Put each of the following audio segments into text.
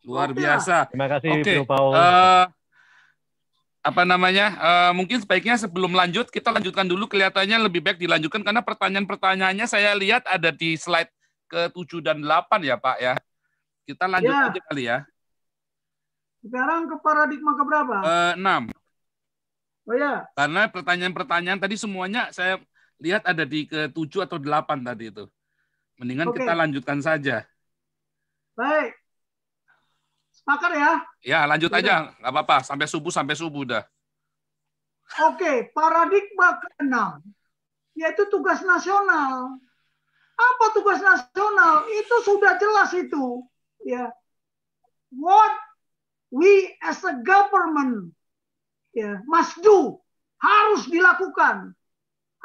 Luar Oke lah. biasa. Terima kasih Oke. Bro Paul. Apa namanya? Mungkin sebaiknya sebelum lanjut kita lanjutkan dulu, kelihatannya lebih baik dilanjutkan karena pertanyaan-pertanyaannya saya lihat ada di slide ke-7 dan 8 ya, Pak ya. Kita lanjut Ya. aja kali ya. Sekarang ke paradigma keberapa? 6. Oh ya. Karena pertanyaan-pertanyaan tadi semuanya saya lihat ada di ke-7 atau 8 tadi itu. Mendingan Oke. kita lanjutkan saja. Baik. Sepakat ya? Ya, lanjut Sudah. aja. Nggak apa-apa. Sampai subuh dah. Oke, paradigma ke-6, yaitu tugas nasional. Apa tugas nasional? Itu sudah jelas itu. Ya. What we as a government must do, harus dilakukan.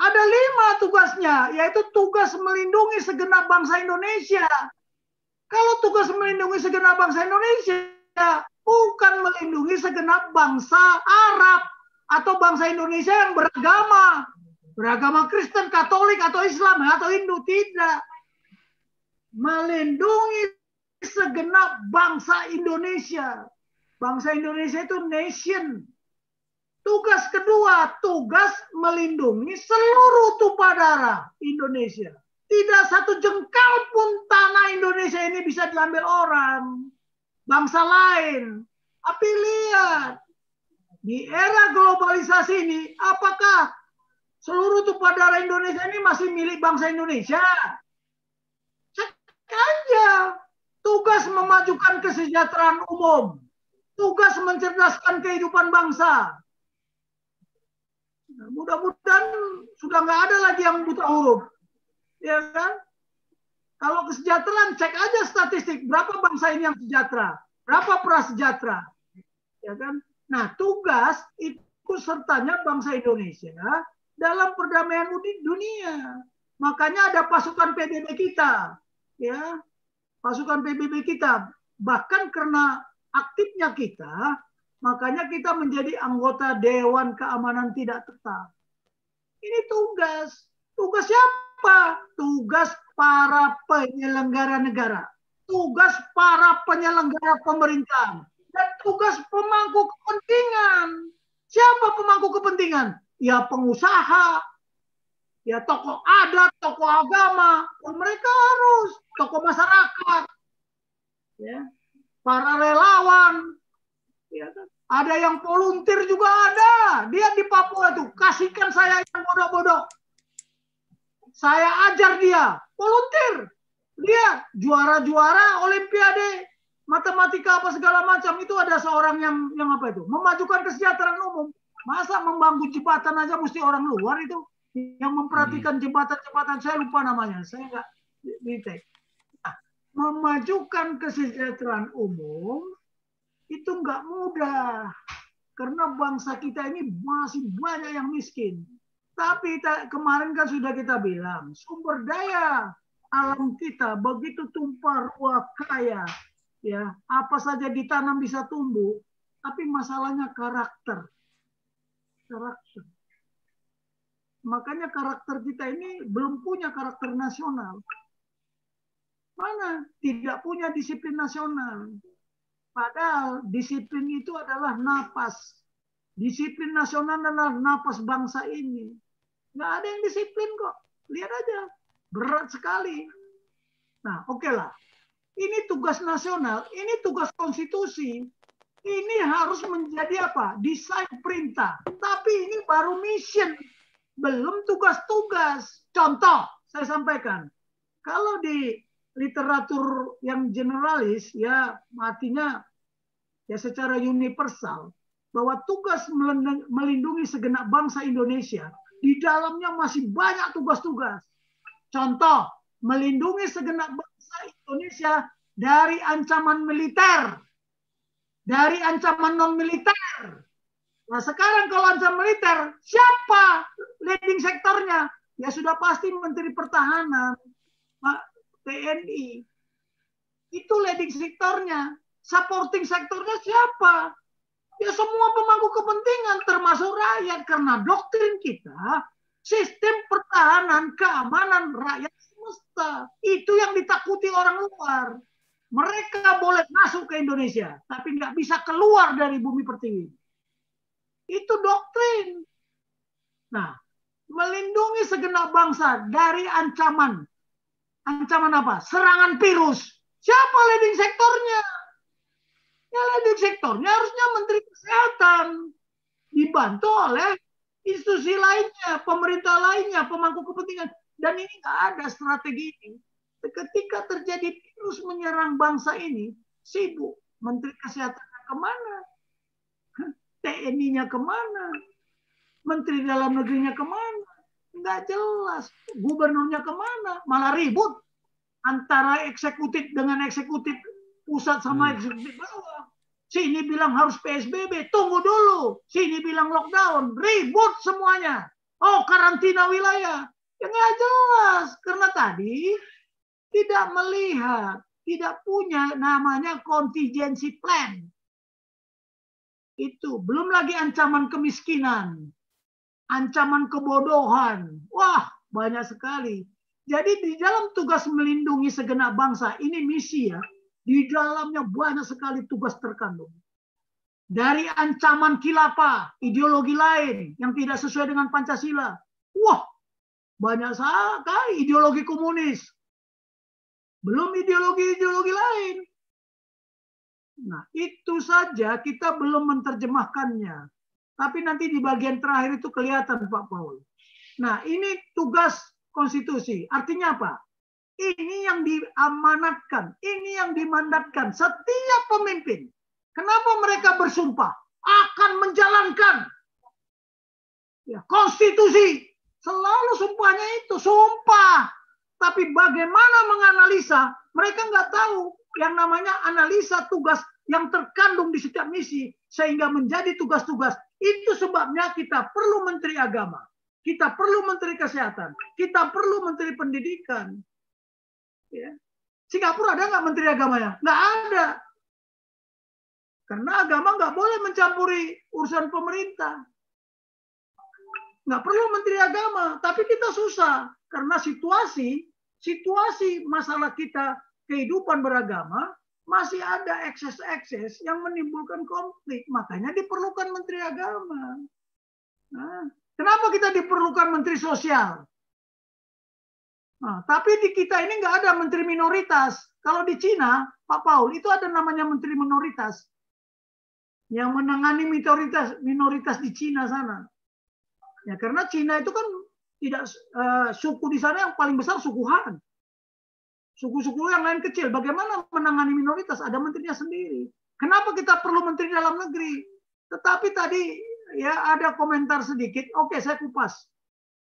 Ada 5 tugasnya, yaitu tugas melindungi segenap bangsa Indonesia. Kalau tugas melindungi segenap bangsa Indonesia, bukan melindungi segenap bangsa Arab atau bangsa Indonesia yang beragama Kristen, Katolik, atau Islam, atau Hindu. Tidak. Melindungi segenap bangsa Indonesia. Bangsa Indonesia itu nation. Tugas kedua, tugas melindungi seluruh tumpah darah Indonesia. Tidak satu jengkal pun tanah Indonesia ini bisa diambil orang, bangsa lain. Tapi lihat, di era globalisasi ini, apakah seluruh tumpah darah Indonesia ini masih milik bangsa Indonesia? Cek aja. Tugas memajukan kesejahteraan umum. Tugas mencerdaskan kehidupan bangsa. Nah, mudah-mudahan sudah nggak ada lagi yang buta huruf. Ya kan? Kalau kesejahteraan, cek aja statistik. Berapa bangsa ini yang sejahtera? Berapa prasejahtera? Ya kan? Nah, tugas ikut sertanya bangsa Indonesia dalam perdamaian dunia. Makanya ada pasukan PBB kita. Ya, pasukan PBB kita. Bahkan karena aktifnya kita, makanya kita menjadi anggota Dewan Keamanan Tidak Tetap. Ini tugas. Tugas siapa? Tugas para penyelenggara negara. Tugas para penyelenggara pemerintahan. Dan tugas pemangku kepentingan. Siapa pemangku kepentingan? Ya pengusaha, ya tokoh adat, tokoh agama. Mereka harus. Tokoh masyarakat. Ya. Para relawan. Ya. Ada yang volunteer juga ada. Dia di Papua itu. Kasihkan saya yang bodoh-bodoh. Saya ajar dia, volunteer. Dia juara-juara olimpiade, matematika apa segala macam. Itu ada seorang yang apa itu? Memajukan kesejahteraan umum. Masa membangun jembatan aja mesti orang luar itu? Yang memperhatikan jembatan-jembatan, saya lupa namanya. Saya nggak di-take. Nah, memajukan kesejahteraan umum itu nggak mudah. Karena bangsa kita ini masih banyak yang miskin. Tapi kemarin kan sudah kita bilang, sumber daya alam kita begitu tumpah ruah kaya. Ya, apa saja ditanam bisa tumbuh, tapi masalahnya karakter. Karakter. Makanya karakter kita ini belum punya karakter nasional. Mana? Tidak punya disiplin nasional. Padahal disiplin itu adalah napas. Disiplin nasional adalah napas bangsa ini. Nggak ada yang disiplin kok. Lihat aja. Berat sekali. Nah, oke lah. Ini tugas nasional. Ini tugas konstitusi. Ini harus menjadi apa? Desain perintah. Tapi ini baru mission. Belum tugas-tugas. Contoh, saya sampaikan. Kalau di literatur yang generalis, ya artinya ya secara universal, bahwa tugas melindungi segenap bangsa Indonesia, di dalamnya masih banyak tugas-tugas. Contoh, melindungi segenap bangsa Indonesia dari ancaman militer, dari ancaman non-militer. Nah sekarang kalau ancaman militer, siapa leading sektornya? Ya sudah pasti Menteri Pertahanan, TNI. Itu leading sektornya. Supporting sektornya siapa? Ya semua pemangku kepentingan termasuk rakyat, karena doktrin kita sistem pertahanan keamanan rakyat semesta. Itu yang ditakuti orang luar. Mereka boleh masuk masuk ke Indonesia, tapi nggak bisa keluar dari bumi pertiwi. Itu doktrin. Nah, melindungi segenap bangsa dari ancaman. Ancaman apa? Serangan virus. Siapa leading sektornya? Ya leading sektornya harusnya Menteri Kesehatan. Dibantu oleh institusi lainnya, pemerintah lainnya, pemangku kepentingan. Dan ini nggak ada strategi ini. Ketika terjadi virus menyerang bangsa ini, sibuk. Menteri Kesehatannya kemana? TNI-nya kemana? Menteri Dalam Negerinya kemana? Nggak jelas. Gubernurnya kemana? Malah ribut antara eksekutif dengan eksekutif pusat sama eksekutif bawah. Sini bilang harus PSBB, tunggu dulu. Sini bilang lockdown, ribut semuanya. Oh, karantina wilayah. Ya nggak jelas. Karena tadi tidak melihat, tidak punya namanya contingency plan. Itu belum lagi ancaman kemiskinan, ancaman kebodohan. Wah, banyak sekali. Jadi di dalam tugas melindungi segenap bangsa, ini misi ya. Di dalamnya banyak sekali tugas terkandung. Dari ancaman khilafah, ideologi lain yang tidak sesuai dengan Pancasila. Wah, banyak sekali ideologi komunis. Belum ideologi-ideologi lain. Nah, itu saja kita belum menerjemahkannya. Tapi nanti di bagian terakhir itu kelihatan, Pak Paul. Nah, ini tugas konstitusi. Artinya apa? Ini yang diamanatkan, ini yang dimandatkan setiap pemimpin. Kenapa mereka bersumpah? Akan menjalankan ya, konstitusi. Selalu sumpahnya itu, sumpah. Tapi bagaimana menganalisa, mereka nggak tahu yang namanya analisa tugas yang terkandung di setiap misi, sehingga menjadi tugas-tugas. Itu sebabnya kita perlu Menteri Agama, kita perlu Menteri Kesehatan, kita perlu Menteri Pendidikan. Ya. Singapura ada nggak Menteri Agamanya? Nggak ada. Karena agama nggak boleh mencampuri urusan pemerintah. Nggak perlu Menteri Agama, tapi kita susah. Karena situasi masalah kita kehidupan beragama, masih ada ekses-ekses yang menimbulkan konflik. Makanya diperlukan Menteri Agama. Nah, kenapa kita diperlukan Menteri Sosial? Nah, tapi di kita ini nggak ada Menteri Minoritas. Kalau di Cina, Pak Paul, itu ada namanya Menteri Minoritas. Yang menangani minoritas di Cina sana. Ya, karena Cina itu kan tidak suku di sana yang paling besar suku Han. Suku-suku yang lain kecil. Bagaimana menangani minoritas? Ada menterinya sendiri. Kenapa kita perlu Menteri Dalam Negeri? Tetapi tadi ya ada komentar sedikit. Oke, saya kupas.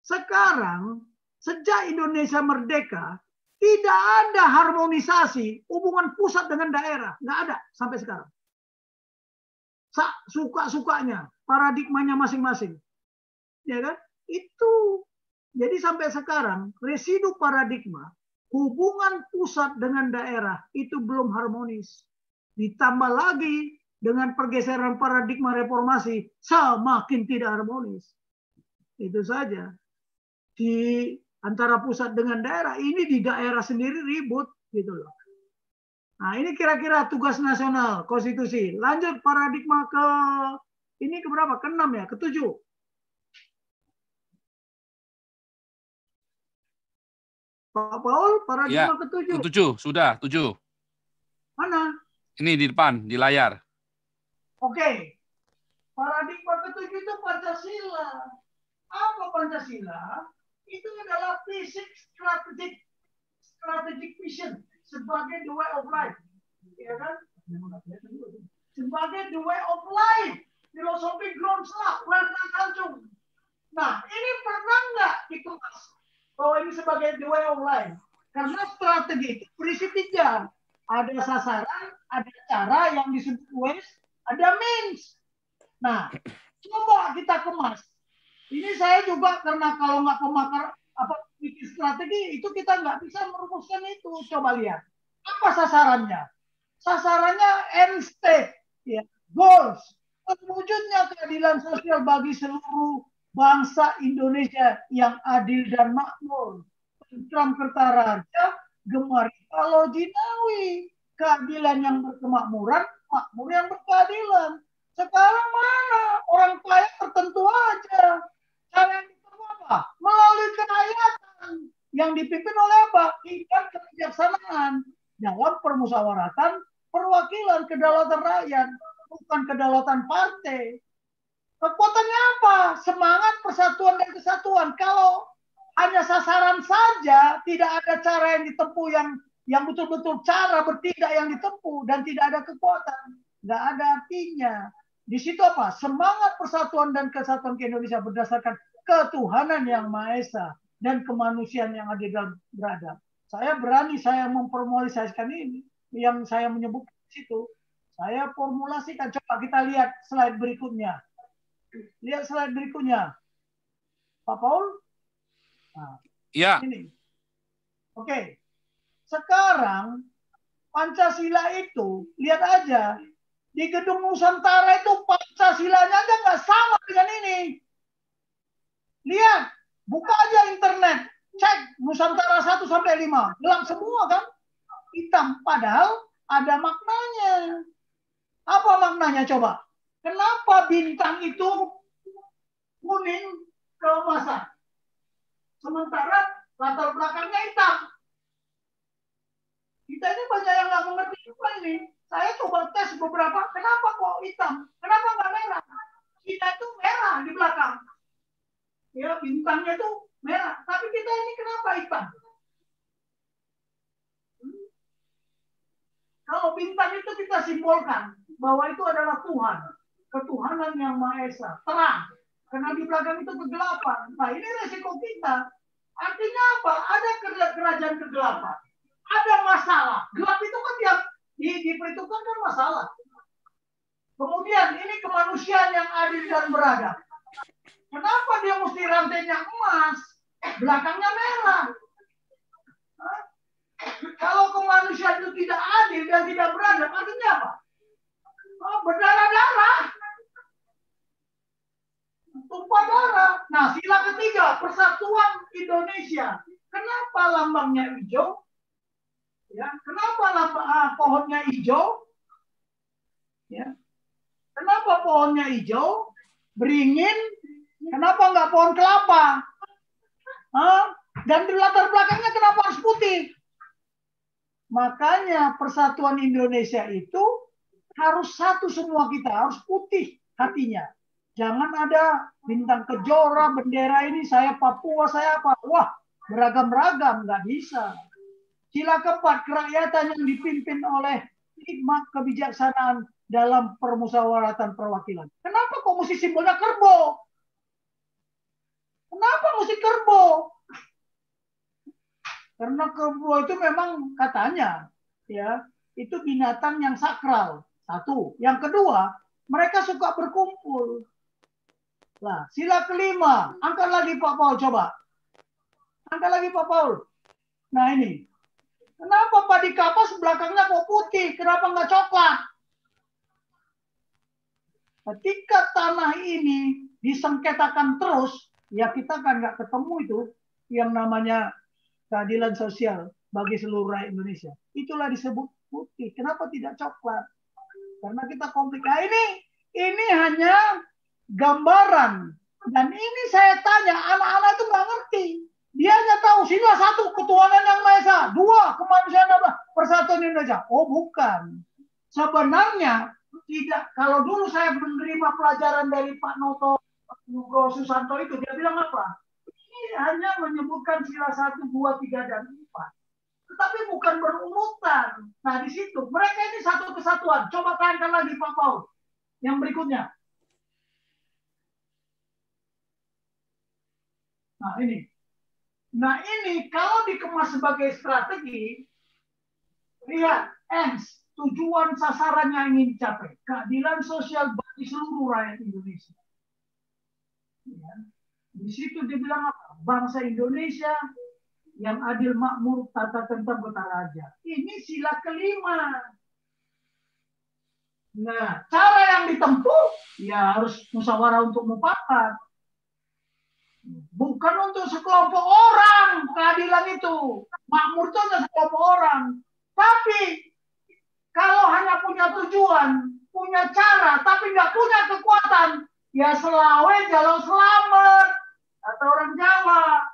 Sekarang sejak Indonesia merdeka tidak ada harmonisasi hubungan pusat dengan daerah. Nggak ada sampai sekarang. Suka-sukanya, paradigmanya masing-masing. Ya kan? Itu. Jadi sampai sekarang residu paradigma hubungan pusat dengan daerah itu belum harmonis. Ditambah lagi dengan pergeseran paradigma reformasi semakin tidak harmonis. Itu saja. Di antara pusat dengan daerah, ini di daerah sendiri ribut gitu loh. Nah, ini kira-kira tugas nasional konstitusi. Lanjut paradigma ke ini ke berapa? Ke-6 ya, ke-7. Pak Paul, paradigma ya, ke-7. ke-7, sudah, 7. Mana? Ini di depan, di layar. Oke. Paradigma ke-7 itu Pancasila. Apa Pancasila? Itu adalah fisik strategic vision sebagai the way of life. Ya kan? Sebagai the way of life. Filosofi Grundslag, Weltan Tanjung. Nah, ini pernah nggak dikemas bahwa ini sebagai the way of life? Karena strategi itu berisi 3. Ada sasaran, ada cara yang disebut ways, ada means. Nah, coba kita kemas. Ini saya juga karena kalau nggak pemakar bikin strategi itu kita nggak bisa merumuskan itu. Coba lihat apa sasarannya. Sasarannya end state, ya, goals, terwujudnya keadilan sosial bagi seluruh bangsa Indonesia yang adil dan makmur. Tentram Kertaraja, Gemar Kalau Jinawi. keadilan yang berkemakmuran, makmur yang berkeadilan. Sekarang mana? Orang kaya tertentu aja. Cara yang ditempuh apa? Melalui kerakyatan yang dipimpin oleh apa? Tingkat kebijaksanaan dalam permusyawaratan perwakilan kedaulatan rakyat, bukan kedaulatan partai. Kekuatannya apa? Semangat persatuan dan kesatuan. Kalau hanya sasaran saja, tidak ada cara yang ditempuh yang betul-betul cara bertindak yang ditempuh dan tidak ada kekuatan, nggak ada artinya. Di situ apa? Semangat persatuan dan kesatuan ke Indonesia berdasarkan ketuhanan yang Maha Esa dan kemanusiaan yang adil dan beradab. Saya berani saya memformulasikan ini yang saya menyebut di situ. Saya formulasikan. Coba kita lihat slide berikutnya. Lihat slide berikutnya, Pak Paul. Nah, ya. Ini. Oke. Sekarang Pancasila itu, lihat aja, di Gedung Nusantara itu Pancasilanya aja nggak sama dengan ini. Lihat, buka aja internet, cek Nusantara 1 sampai 5, gelap semua kan? Hitam, padahal ada maknanya. Apa maknanya coba? Kenapa bintang itu kuning keemasan? Sementara latar belakangnya hitam. Kita ini banyak yang nggak mengerti juga ini. Saya coba tes beberapa, kenapa kok hitam? Kenapa nggak merah? Kita itu merah di belakang. Ya, bintangnya itu merah. Tapi kita ini kenapa hitam? Kalau bintang itu kita simbolkan bahwa itu adalah Tuhan. Ketuhanan yang Maha Esa. Terang. Karena di belakang itu kegelapan. Nah, ini resiko kita. Artinya apa? Ada kerajaan kegelapan. Ada masalah. Gelap itu kan tiap diperhitungkan kan masalah. Kemudian ini kemanusiaan yang adil dan beradab. Kenapa dia mesti rantainya emas? Belakangnya merah. Kalau kemanusiaan itu tidak adil dan tidak beradab, artinya apa? Oh, berdarah-darah. Tumpah darah. Nah, sila ketiga, Persatuan Indonesia. Kenapa lambangnya hijau? Ya, kenapa pohonnya hijau? Ya. Kenapa pohonnya hijau? Beringin. Kenapa nggak pohon kelapa? Dan di latar belakangnya kenapa harus putih? Makanya Persatuan Indonesia itu harus satu semua kita, harus putih hatinya. Jangan ada bintang kejora, bendera ini, saya Papua, saya apa. Wah, beragam-ragam, nggak bisa. Sila keempat, kerakyatan yang dipimpin oleh hikmat kebijaksanaan dalam permusyawaratan perwakilan. Kenapa kok mesti simbolnya kerbau? Kenapa mesti kerbau? Karena kerbau itu memang katanya, ya, itu binatang yang sakral. Satu. Yang kedua, mereka suka berkumpul. Nah, sila kelima, angkat lagi Pak Paul, coba. Angkat lagi Pak Paul. Nah ini, kenapa padi kapas belakangnya kok putih? Kenapa nggak coklat? Ketika tanah ini disengketakan terus, ya kita kan nggak ketemu itu yang namanya keadilan sosial bagi seluruh rakyat Indonesia. Itulah disebut putih. Kenapa tidak coklat? Karena kita komplik. Nah, ini hanya gambaran. Dan ini saya tanya, anak-anak itu nggak ngerti. Dia hanya tahu, sila satu, ketuhanan yang Maha Esa. Dua, kemanusiaan apa? Persatuan Indonesia. Oh, bukan. Sebenarnya, tidak. Kalau dulu saya menerima pelajaran dari Pak Noto Nugroho Susanto itu, dia bilang apa? Ini hanya menyebutkan sila 1, 2, 3, dan 4. Tetapi bukan berurutan. Nah, di situ. Mereka ini satu kesatuan. Coba tayangkan lagi Pak Paul. Yang berikutnya. Nah ini kalau dikemas sebagai strategi, lihat, tujuan sasaran yang ingin dicapai. Keadilan sosial bagi seluruh rakyat Indonesia. Ya. Di situ dibilang apa? Bangsa Indonesia yang adil makmur, tata tertib bertaraja. Ini sila kelima. Nah, cara yang ditempuh ya harus musyawarah untuk mufakat. Bukan untuk sekelompok orang keadilan itu. Makmur itu hanya sekelompok orang. Tapi Kalau hanya punya tujuan, punya cara, tapi nggak punya kekuatan, ya selawe jalan selamat, kata orang Jawa.